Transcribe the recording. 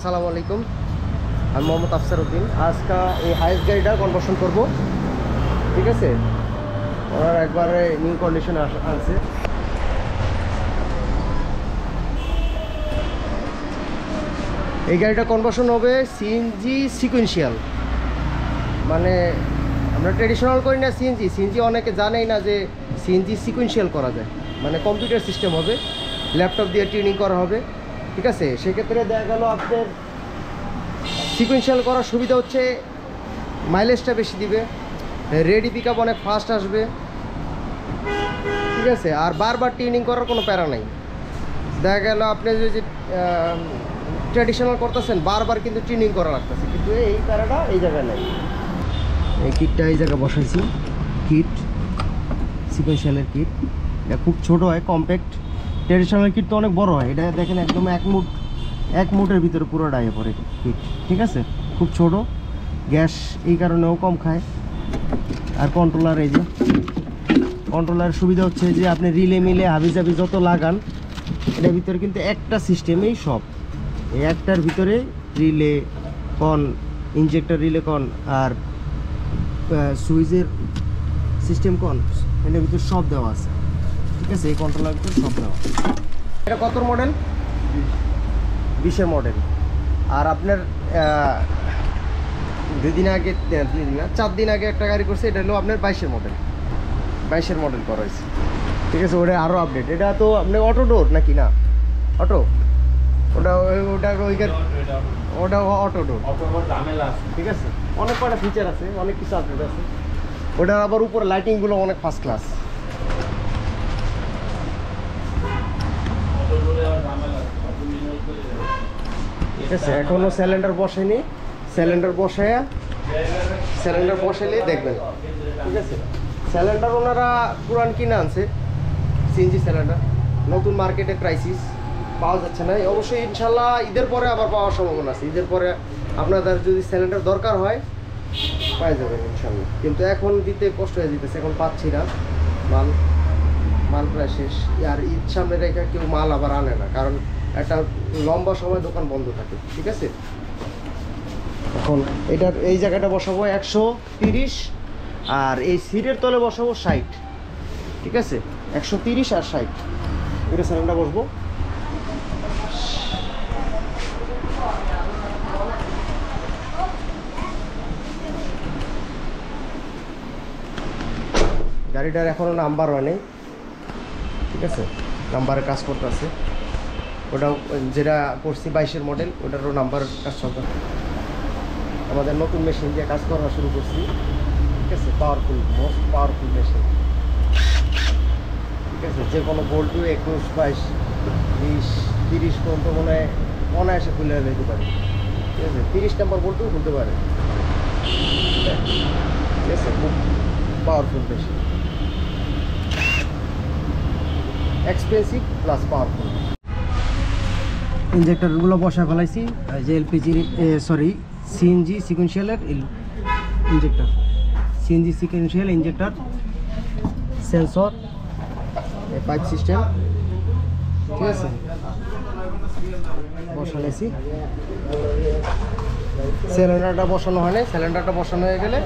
আসসালামু আলাইকুম, আমি মোহাম্মদ আফসার উদ্দিন। আজকে এই হাইস গাড়িটা কনভার্সন করব, ঠিক আছে। ওনার একবারে নিউ কন্ডিশনে আনছে। এই গাড়িটা কনভার্সন হবে সিএনজি সিকুয়েন্সিয়াল। মানে আমরা ট্রেডিশনাল করি না সিএনজি অনেকে জানেই না যে সিএনজি সিকুয়েন্সিয়াল করা যায়। মানে কম্পিউটার সিস্টেম হবে, ল্যাপটপ দিয়ে টিউনিং করা হবে, ঠিক আছে। সেক্ষেত্রে দেখা গেল আপনার সিকুয়েন্সিয়াল করার সুবিধা হচ্ছে মাইলেজটা বেশি দিবে, রেডি পিক আপ অনেক ফাস্ট আসবে, ঠিক আছে। আর বারবার টিউনিং করার কোনো প্যারা নাই। দেখা গেল আপনি যে ট্র্যাডিশনাল করতেছেন বারবার কিন্তু টিউনিং করা লাগতেছে, কিন্তু এই প্যারাটা এই জায়গায় নেই। এই কিটটা এই জায়গায় বসাইছি, কিট সিকুয়েন্সিয়ালের কিট। এটা খুব ছোট হয়, কম্প্যাক্ট। ট্র্যাডিশনাল কিট তো অনেক বড় হয়, এটা দেখেন একদম এক মুটের ভিতরে পুরো ডাইয়ে পড়ে কিট, ঠিক আছে। খুব ছোট, গ্যাস এই কারণেও কম খায়। আর কন্ট্রোলার, এই যে কন্ট্রোলার সুবিধা হচ্ছে যে আপনি রিলে মিলে হাবিজাবি যত লাগান, এটার ভিতরে কিন্তু একটা সিস্টেমেই সব। এই একটার ভিতরে রিলে কন, ইনজেক্টর রিলে কন, আর সুইচের সিস্টেম কন, এটার ভিতরে সব দেওয়া আছে, ঠিক আছে। এই কন্ট্রোলার ভিতরে সব দেওয়া। এটা কত মডেল? 20-এর মডেল। আর আপনার 2 দিন আগে, 4 দিন আগে একটা গাড়ি করছে, এটা হলো আপনার 22-এর মডেল করা হয়েছে, ঠিক আছে। ওটা আরও আপডেট। এটা তো আপনার অটো ডোর নাকি না? অটো, ওটা অটো ডোর, ঠিক আছে। অনেক কটা ফিচার আছে, অনেক কিছু আপডেট আছে। ওটার আবার উপরে লাইটিংগুলো অনেক ফার্স্ট ক্লাস, ঠিক আছে। এখনো সিলিন্ডার বসায়নি, সিলিন্ডার বসাইলে দেখবেন, ঠিক আছে। সিলিন্ডার ওনারা পুরান কিনে আনছে, সিএনজি সিলিন্ডার। নতুন মার্কেটে ক্রাইসিস, পাওয়া যাচ্ছে না। অবশ্যই ইনশাল্লাহ ঈদের পরে আবার পাওয়ার সম্ভাবনা আছে। ঈদের পরে আপনাদের যদি সিলিন্ডার দরকার হয় পাওয়া যাবেন ইনশাল্লাহ। কিন্তু এখন দিতে কষ্ট হয়ে যেতেছে, এখন পাচ্ছি না মাল প্রায় শেষ। আর ঈদ সামনে রেখে কেউ মাল আবার আনে না, কারণ একটা লম্বা সময় দোকান বন্ধ থাকে, ঠিক আছে। এখন এটার এই জায়গাটা বসাবো 130, আর এই সিটের তলে বসাবো 60, ঠিক আছে। 130 আর 60 এটা সিলিন্ডার বসবো। গাড়িটার এখনও নাম্বার হয়নি, ঠিক আছে। নাম্বারের কাজ করতে আছে। ওটাও যেটা করছি 22-এর মডেল, ওটারও নাম্বার কাজ চলতে। আমাদের নতুন মেশিন দিয়ে কাজ করা শুরু করছি, ঠিক আছে। পাওয়ারফুল, মোস্ট পাওয়ারফুল মেশিন, ঠিক আছে। যে কোনো বোল্টু 21, 22, 20, 30 পর্যন্ত অনায়াসে খুলে নিতে পারে, ঠিক আছে। 30 নাম্বার বোল্টু খুলতে পারে, ঠিক আছে। খুব powerful machine, expensive plus powerful. ইনজেক্টরগুলো বসা ফেলাইছি, যে এলপিজি সিএনজি সিকুয়েন্সিয়ালের injector, CNG sequential injector, sensor, pipe system, ঠিক আছে। বসাইছি। সিলিন্ডারটা বসানো হয় নাই, সিলিন্ডারটা বসানো হয়ে গেলে